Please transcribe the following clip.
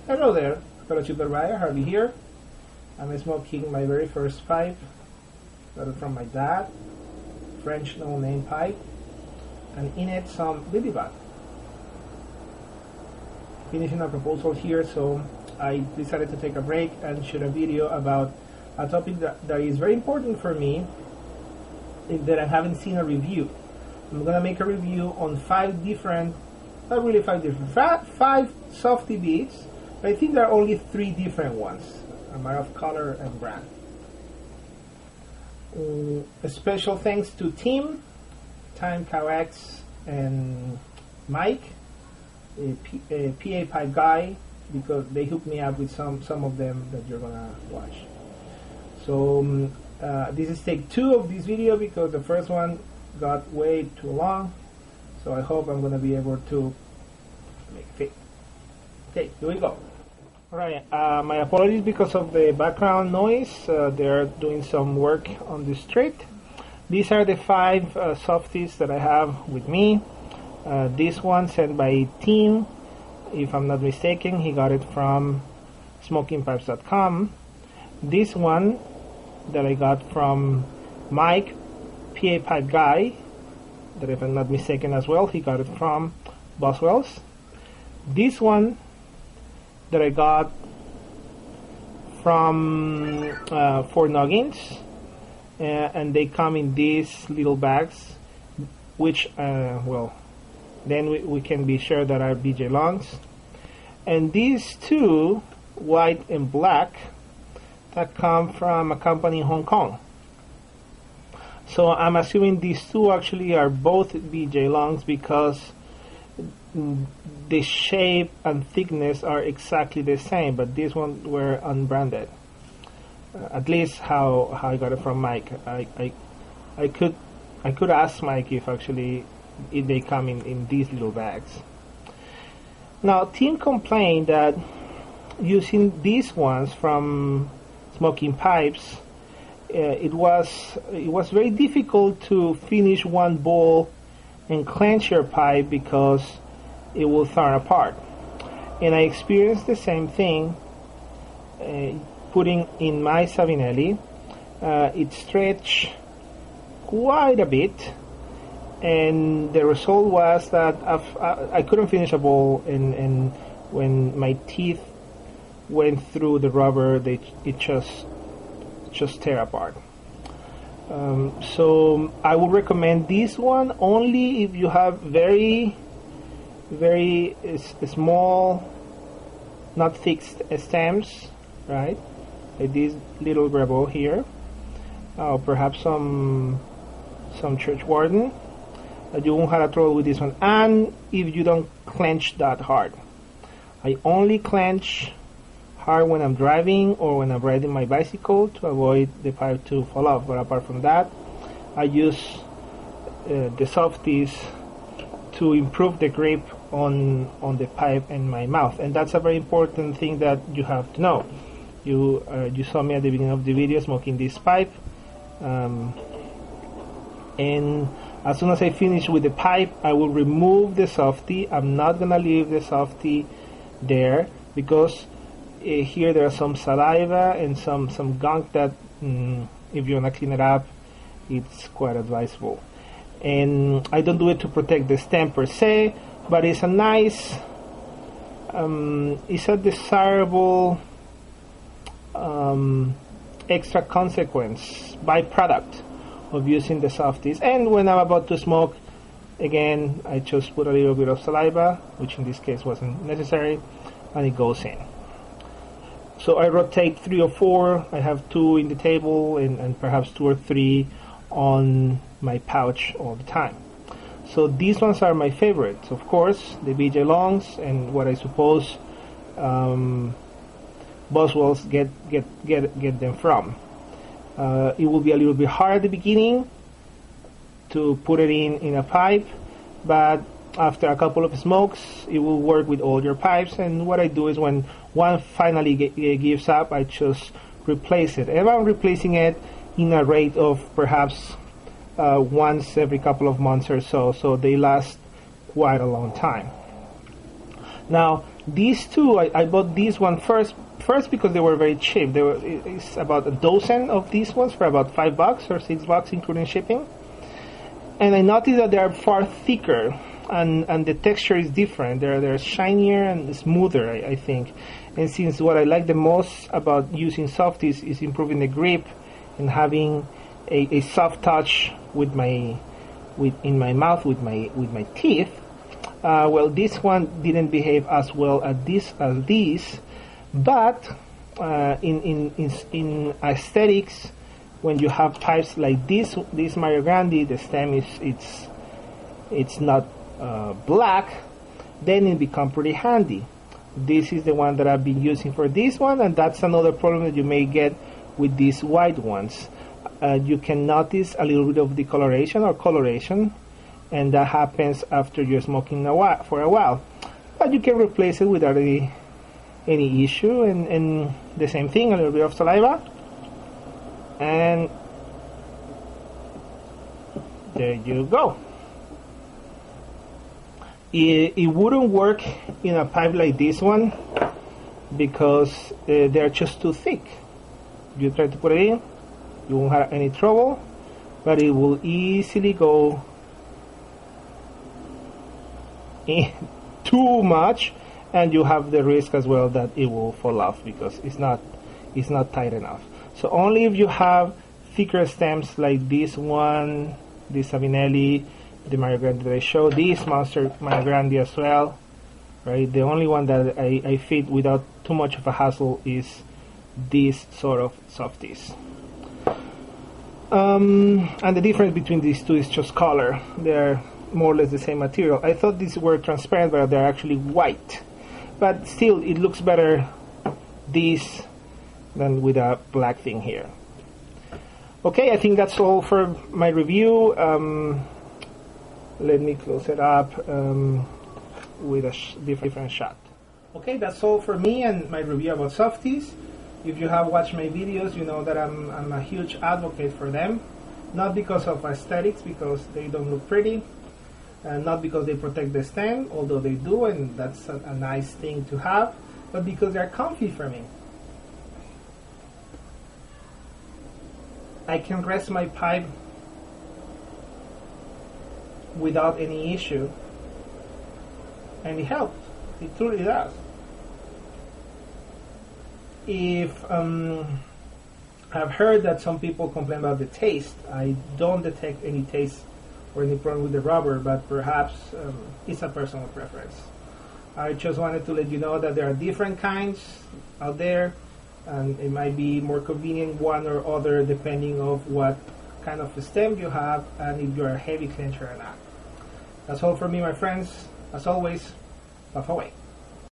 Hello there, fellow supervisor, Harvey here. I'm smoking my very first pipe, got it from my dad, French no-name pipe, and in it some baby bud. Finishing a proposal here, so I decided to take a break and shoot a video about a topic that is very important for me, that I haven't seen a review. I'm gonna make a review on five softy beads. I think there are only 3 different ones, a matter of color and brand. A special thanks to Tim, Time Coax, and Mike, a PA pipe guy, because they hooked me up with some of them that you're gonna watch. So this is take 2 of this video because the first one got way too long. So I hope I'm gonna be able to make it fit. Okay, here we go. Alright, my apologies because of the background noise. They're doing some work on the street. These are the 5 softies that I have with me. This one sent by Tim, if I'm not mistaken. He got it from smokingpipes.com. This one that I got from Mike, PA Pipe Guy, that if I'm not mistaken as well, he got it from Boswell's. This one that I got from Fort Noggins, and they come in these little bags, which well, then we can be sure that are BJ Longs. And these 2, white and black, that come from a company in Hong Kong. So I'm assuming these 2 actually are both BJ Longs because the shape and thickness are exactly the same, but these ones were unbranded. At least how I got it from Mike. I could ask Mike if they come in these little bags. Now, Tim complained that using these ones from Smoking Pipes, it was very difficult to finish one bowl and clench your pipe because it will turn apart. And I experienced the same thing putting in my Savinelli. It stretched quite a bit, and the result was that I couldn't finish a bowl, and when my teeth went through the rubber, it just tear apart. So I would recommend this one only if you have very small, not thick stems, right? Like this little rebel here, or perhaps some church warden. You won't have a trouble with this one, and if you don't clench that hard. I only clench hard when I'm driving or when I'm riding my bicycle to avoid the pipe to fall off. But apart from that, I use the softies to improve the grip on the pipe and my mouth, and that's a very important thing that you have to know. You saw me at the beginning of the video smoking this pipe, and as soon as I finish with the pipe, I will remove the softy. I'm not gonna leave the softy there because here there are some saliva and some gunk that if you wanna clean it up, it's quite advisable. And I don't do it to protect the stem per se, but it's a nice, it's a desirable extra consequence, byproduct of using the softies. And when I'm about to smoke, again, I just put a little bit of saliva, which in this case wasn't necessary, and it goes in. So I rotate 3 or 4. I have 2 in the table and perhaps 2 or 3 on my pouch all the time. So these ones are my favorites, of course, the BJ Longs, and what I suppose Boswell's get them from. It will be a little bit hard at the beginning to put it in a pipe, but after a couple of smokes, it will work with all your pipes. And what I do is when one finally gives up, I just replace it. And I'm replacing it in a rate of perhaps once every couple of months or so, so they last quite a long time. Now, These two, I bought these one first because they were very cheap. It's about a dozen of these ones for about $5 or $6 including shipping. And I noticed that they are far thicker, and the texture is different. They're shinier and smoother, I think. And since what I like the most about using softies is improving the grip and having a soft touch in my mouth with my teeth. Well, this one didn't behave as well as these, but in aesthetics, when you have pipes like this Mario Grande, the stem it's not black, then it becomes pretty handy. This is the one that I've been using for this one, and that's another problem that you may get with these white ones. You can notice a little bit of decoloration or coloration, and that happens after you're smoking for a while. But you can replace it without any issue, and the same thing, a little bit of saliva, and there you go. It wouldn't work in a pipe like this one because they're just too thick. You try to put it in, you won't have any trouble, but it will easily go in too much, and you have the risk as well that it will fall off because it's not tight enough. So only if you have thicker stems like this one, this Savinelli, the Mario Grande that I showed, this Monster Mario Grande as well, right? The only one that I fit without too much of a hassle is this sort of softies. And the difference between these two is just color. They're more or less the same material. I thought these were transparent, but they're actually white. But still, it looks better this than with a black thing here. Okay, I think that's all for my review. Let me close it up with a different shot. Okay, that's all for me and my review about softies. If you have watched my videos, you know that I'm a huge advocate for them. Not because of aesthetics, because they don't look pretty, and not because they protect the stem, although they do, and that's a nice thing to have, but because they're comfy for me. I can rest my pipe without any issue, and it helps. It truly does. I've heard that some people complain about the taste. I don't detect any taste or any problem with the rubber, but perhaps it's a personal preference. I just wanted to let you know that there are different kinds out there, and it might be more convenient one or other depending on what kind of stem you have and if you're a heavy clencher or not. That's all for me, my friends. As always, puff away.